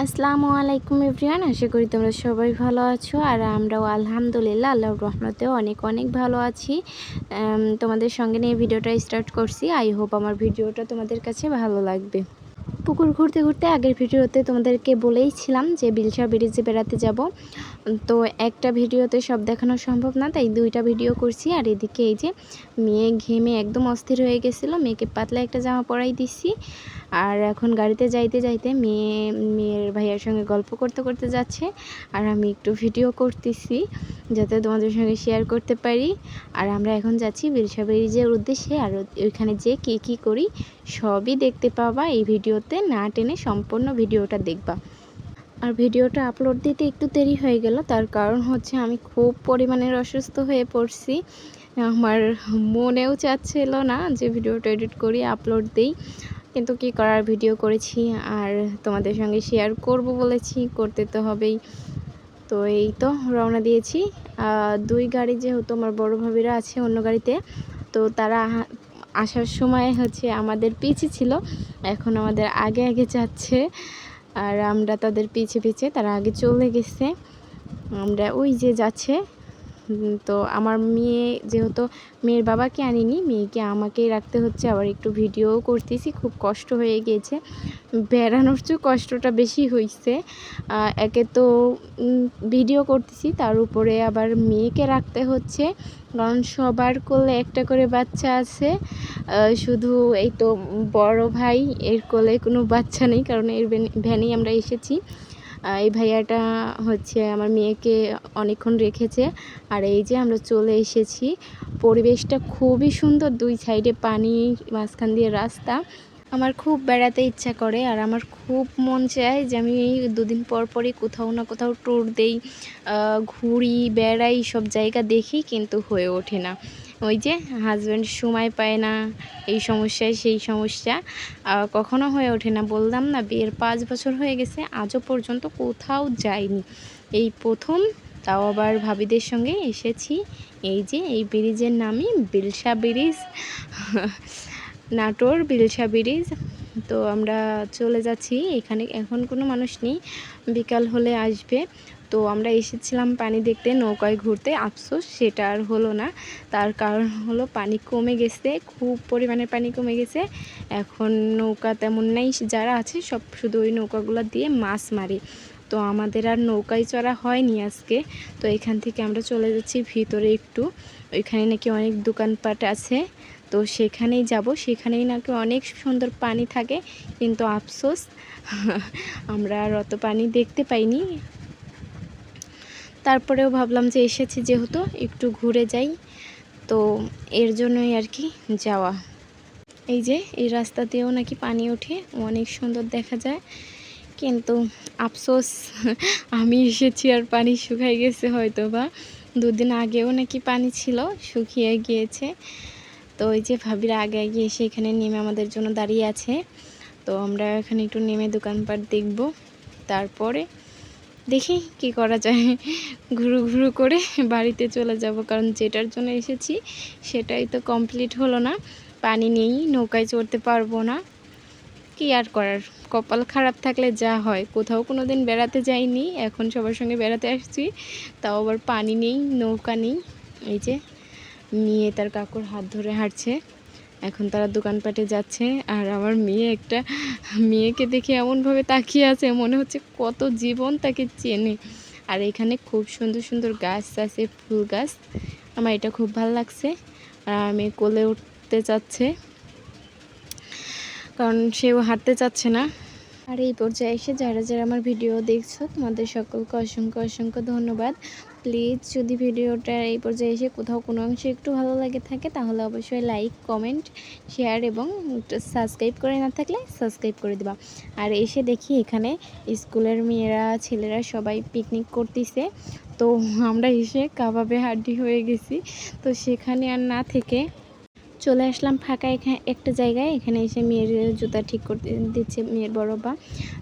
আসসালামু আলাইকুম এভরিওয়ান, আশা করি তোমরা সবাই ভালো আছো। আর আমরাও আলহামদুলিল্লাহ আল্লাহর রহমতেও অনেক অনেক ভালো আছি। তোমাদের সঙ্গে নিয়ে ভিডিওটা স্টার্ট করছি। আই হোপ আমার ভিডিওটা তোমাদের কাছে ভালো লাগবে। পুকুর ঘুরতে ঘুরতে আগের ভিডিওতে তোমাদেরকে বলেইছিলাম যে বিলশা ব্রিজে বেড়াতে যাব। তো একটা ভিডিওতে সব দেখানো সম্ভব না, তাই দুইটা ভিডিও করছি। আর এদিকে এই যে মেয়ে ঘেমে একদম অস্থির হয়ে গেছিলো, মেয়েকে পাতলা একটা জামা পরাই দিছি। আর এখন গাড়িতে যাইতে যাইতে মেয়ের ভাইয়ার সঙ্গে গল্প করতে করতে যাচ্ছে, আর আমি একটু ভিডিও করতেছি যাতে তোমাদের সঙ্গে শেয়ার করতে পারি। আর আমরা এখন যাচ্ছি বিলশা ব্রিজের উদ্দেশ্যে। আর ওইখানে যে কী করি সবই দেখতে পাবা এই ভিডিওতে, না টেনে সম্পূর্ণ ভিডিওটা দেখবা। আর ভিডিওটা আপলোড দিতে একটু দেরি হয়ে গেল, তার কারণ হচ্ছে আমি খুব পরিমাণের অসুস্থ হয়ে পড়ছি। আমার মনেও চাচ্ছিল না যে ভিডিওটা এডিট করি আপলোড দিই, কিন্তু কি করার, ভিডিও করেছি আর তোমাদের সঙ্গে শেয়ার করব বলেছি, করতে তো হবেই। তো এই তো রওনা দিয়েছি। দুই গাড়ি যেহেতু আমার বড় ভাবিরা আছে অন্য গাড়িতে, তো তারা আসার সময় হচ্ছে আমাদের পিছে ছিল, এখন আমাদের আগে আগে যাচ্ছে আর আমরা তাদের পিছে পিছে, তারা আগে চলে গেছে। আমরা ওই যে যাচ্ছে। তো আমার মেয়ে যেহেতু মেয়ের বাবাকে আনিনি, মেয়েকে আমাকেই রাখতে হচ্ছে, আবার একটু ভিডিও করতেছি, খুব কষ্ট হয়ে গিয়েছে। বেড়ানোর চেয়ে কষ্টটা বেশি হয়েছে। একে তো ভিডিও করতেছি, তার উপরে আবার মেয়েকে রাখতে হচ্ছে, কারণ সবার কোলে একটা করে বাচ্চা আছে। শুধু এই তো বড় ভাই, এর কোলে কোনো বাচ্চা নেই, কারণ এর ভ্যানেই আমরা এসেছি। এই ভাইয়াটা হচ্ছে আমার মেয়েকে অনেকক্ষণ রেখেছে। আর এই যে আমরা চলে এসেছি। পরিবেশটা খুবই সুন্দর, দুই সাইডে পানি, মাঝখান দিয়ে রাস্তা। আমার খুব বেড়াতে ইচ্ছা করে, আর আমার খুব মন চায় যে আমি এই দুদিন পর পরই কোথাও না কোথাও ট্যুর দেই, ঘুরি, বেড়াই, সব জায়গা দেখি, কিন্তু হয়ে ওঠে না। ওই যে হাজব্যান্ড সময় পায় না, এই সমস্যায় সেই সমস্যা, কখনো হয়ে ওঠে না। বললাম না, বিয়ের 5 বছর হয়ে গেছে, আজও পর্যন্ত কোথাও যাইনি, এই প্রথম। তাও আবার ভাবিদের সঙ্গে এসেছি। এই যে এই ব্রিজের নামই বিলশা ব্রিজ, নাটোর বিলশা ব্রিজ। তো আমরা চলে যাচ্ছি, এখানে এখন কোনো মানুষ নেই, বিকাল হলে আসবে। তো আমরা এসেছিলাম পানি দেখতে, নৌকায় ঘুরতে, আফসোস সেটা আর হলো না। তার কারণ হলো পানি কমে গেছে, খুব পরিমাণে পানি কমে গেছে। এখন নৌকা তেমন নেই, যারা আছে সব শুধু ওই নৌকাগুলো দিয়ে মাছ মারে। তো আমাদের আর নৌকায় চড়া হয়নি আজকে। তো এখান থেকে আমরা চলে যাচ্ছি ভিতরে একটু, ওইখানে নাকি অনেক দোকানপাট আছে, তো সেখানেই যাব। সেখানেই নাকি অনেক সুন্দর পানি থাকে, কিন্তু আফসোস আমরা আর অত পানি দেখতে পাইনি। তারপরেও ভাবলাম যে এসেছি যেহেতু একটু ঘুরে যাই, তো এর জন্যই আর কি যাওয়া। এই যে এই রাস্তা দিয়েও নাকি পানি ওঠে, অনেক সুন্দর দেখা যায়, কিন্তু আফসোস আমি এসেছি আর পানি শুকাই গেছে হয়তো বা। দুদিন আগেও নাকি পানি ছিল, শুকিয়ে গিয়েছে। তো ওই যে ভাবিরা আগে আগে এসে এখানে নেমে আমাদের জন্য দাঁড়িয়ে আছে। তো আমরা এখানে একটু নেমে দোকানপাট দেখব, তারপরে দেখি কি করা যায়, ঘুরু ঘুরু করে বাড়িতে চলে যাব, কারণ যেটার জন্য এসেছি সেটাই তো কমপ্লিট হলো না। পানি নেই, নৌকায় চড়তে পারবো না, কি আর করার, কপাল খারাপ থাকলে যা হয়। কোথাও কোনো দিন বেড়াতে যাইনি, এখন সবার সঙ্গে বেড়াতে আসছি, তাও আবার পানি নেই, নৌকা নেই। এই যে মেয়ে তার কাকুর হাত ধরে হাঁটছে, এখন তারা দোকানপাটে যাচ্ছে। আর আমার মেয়েকে দেখে এমনভাবে তাকিয়ে আছে, মনে হচ্ছে কত জীবন তাকে চেনে। আর এখানে খুব সুন্দর সুন্দর গাছ আছে, ফুল গাছ, আমার এটা খুব ভালো লাগছে। আর মেয়ে কোলে উঠতে চাচ্ছে, কারণ সেও হাঁটতে চাচ্ছে না। আর এই পর্যায়ে এসে যারা যারা আমার ভিডিও দেখছো, তোমাদের সকলকে অসংখ্য অসংখ্য ধন্যবাদ। প্লিজ যদি ভিডিওটা এই পর্যায়ে এসে কোথাও কোনো অংশে একটু ভালো লাগে থাকে, তাহলে অবশ্যই লাইক, কমেন্ট, শেয়ার এবং সাবস্ক্রাইব করে না থাকলে সাবস্ক্রাইব করে দেবা। আর এসে দেখি এখানে স্কুলের মেয়েরা, ছেলেরা সবাই পিকনিক করতেছে। তো আমরা এসে কাবাবে হাড্ডি হয়ে গেছি। তো সেখানে আর না থেকে চলে আসলাম ফাঁকা একটা জায়গায়। এখানে এসে মেয়ের জুতা ঠিক করতে দিচ্ছে মেয়ের বড় বা।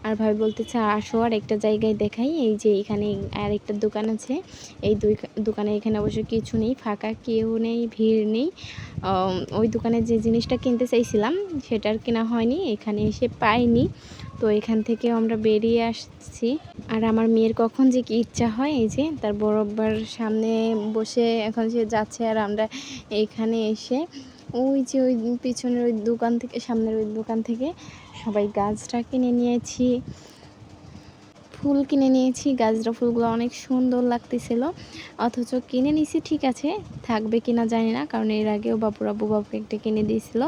আর ভাই বলতেছে আসো আর একটা জায়গায় দেখাই। এই যে এখানে আর একটা দোকান আছে, এই দোকানে এখানে অবশ্য কিছু নেই, ফাঁকা, কেউ নেই, ভিড় নেই। ওই দোকানে যে জিনিসটা কিনতে চাইছিলাম সেটার কেনা হয়নি, এখানে এসে পাইনি। তো এখান থেকে আমরা বেরিয়ে আসছি। আর আমার মেয়ের কখন যে কি ইচ্ছা হয়, এই যে তার বড় আব্বার সামনে বসে এখন সে যাচ্ছে, আর আমরা এখানে এসে ওই যে ওই পিছনের ওই দোকান থেকে, সামনের ওই দোকান থেকে সবাই গাছটা কিনে নিয়েছি, ফুল কিনে নিয়েছি। গাজরা ফুলগুলো অনেক সুন্দর লাগতেছিল, অথচ কিনে নিছি ঠিক আছে, থাকবে কিনা জানি না, কারণ এর আগেও বাবুর আব্বু বাবুকে একটা কিনে দিয়েছিল,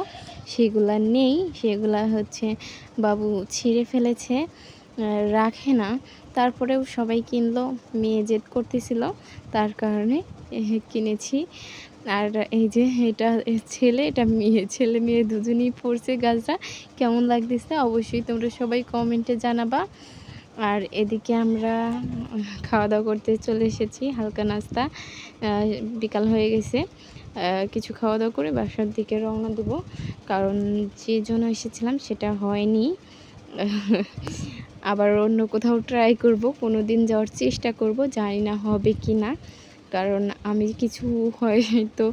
সেগুলা নেই, সেগুলা হচ্ছে বাবু ছিঁড়ে ফেলেছে, রাখে না। তারপরেও সবাই কিনলো, মেয়ে জেদ করতেছিল, তার কারণে কিনেছি। আর এই যে এটা ছেলে, এটা মেয়ে, ছেলে মেয়ে দুজনেই পড়ছে গাছটা। কেমন লাগতেছে অবশ্যই তোমরা সবাই কমেন্টে জানাবা। আর এদিকে আমরা খাওয়া দাওয়া করতে চলে এসেছি, হালকা নাস্তা, বিকাল হয়ে গেছে, কিছু খাওয়া দাওয়া করে বাসার দিকে রওনা দেব, কারণ যে জন্য এসেছিলাম সেটা হয়নি। আবার অন্য কোথাও ট্রাই করব, কোনো দিন যাওয়ার চেষ্টা করব, জানি না হবে কি না, কারণ আমি কিছু হয়তো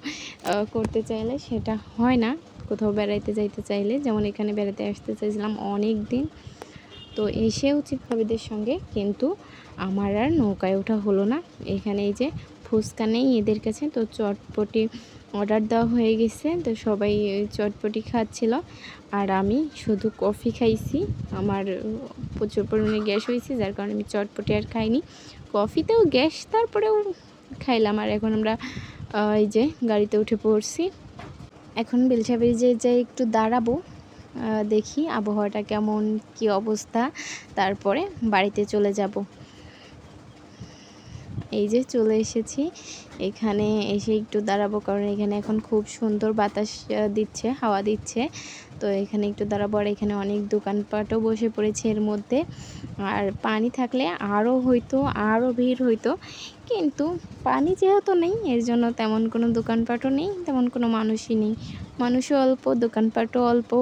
করতে চাইলে সেটা হয় না। কোথাও বেড়াইতে যাইতে চাইলে, যেমন এখানে বেড়াতে আসতে চাইছিলাম অনেক দিন, তো এসেও ভাবিদের সঙ্গে, কিন্তু আমার আর নৌকায় ওঠা হলো না। এখানে এই যে ফুচকা নেই এদের কাছে, তো চটপটি অর্ডার দেওয়া হয়ে গেছে, তো সবাই চটপটি খাচ্ছিল, আর আমি শুধু কফি খাইছি। আমার প্রচুর পরিমাণে গ্যাস হয়েছে, যার কারণে আমি চটপটি আর খাইনি, কফিতেও গ্যাস, তারপরেও খাইলাম। আর এখন আমরা এই যে গাড়িতে উঠে পড়ছি, এখন বেলসা ব্রিজে যাই একটু দাঁড়াবো, দেখি আবহাওয়াটা কেমন, কি অবস্থা, তারপরে বাড়িতে চলে যাব। এই যে চলে এসেছি, এখানে এসে একটু দাঁড়াবো, কারণ এখানে এখন খুব সুন্দর বাতাস দিচ্ছে, হাওয়া দিচ্ছে, তো এখানে একটু দাঁড়াবো। আর এখানে অনেক দোকানপাটও বসে পড়েছে এর মধ্যে, আর পানি থাকলে আরও ভিড় হইতো, কিন্তু পানি যেহেতু নেই, এর জন্য তেমন কোনো দোকানপাটও নেই, তেমন কোনো মানুষই নেই, মানুষও অল্প, দোকানপাটও অল্প।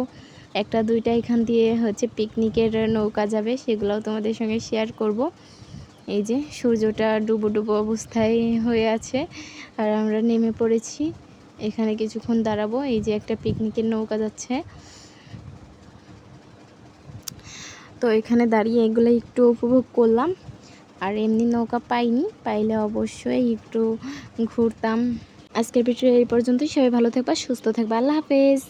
একটা দুইটা এখান দিয়ে হচ্ছে পিকনিকের নৌকা যাবে, সেগুলোও তোমাদের সঙ্গে শেয়ার করব। এই যে সূর্যটা ডুবো ডুবো অবস্থায় হয়ে আছে, আর আমরা নেমে পড়েছি, এখানে কিছুক্ষণ দাঁড়াবো। এই যে একটা পিকনিকের নৌকা যাচ্ছে, তো এখানে দাঁড়িয়ে এগুলো একটু উপভোগ করলাম। আর এমনি নৌকা পাইনি, পাইলে অবশ্যই একটু ঘুরতাম। আজকের ভিডিও এই পর্যন্তই, সবাই ভালো থাকবা, সুস্থ থাকবা, আল্লাহ হাফেজ।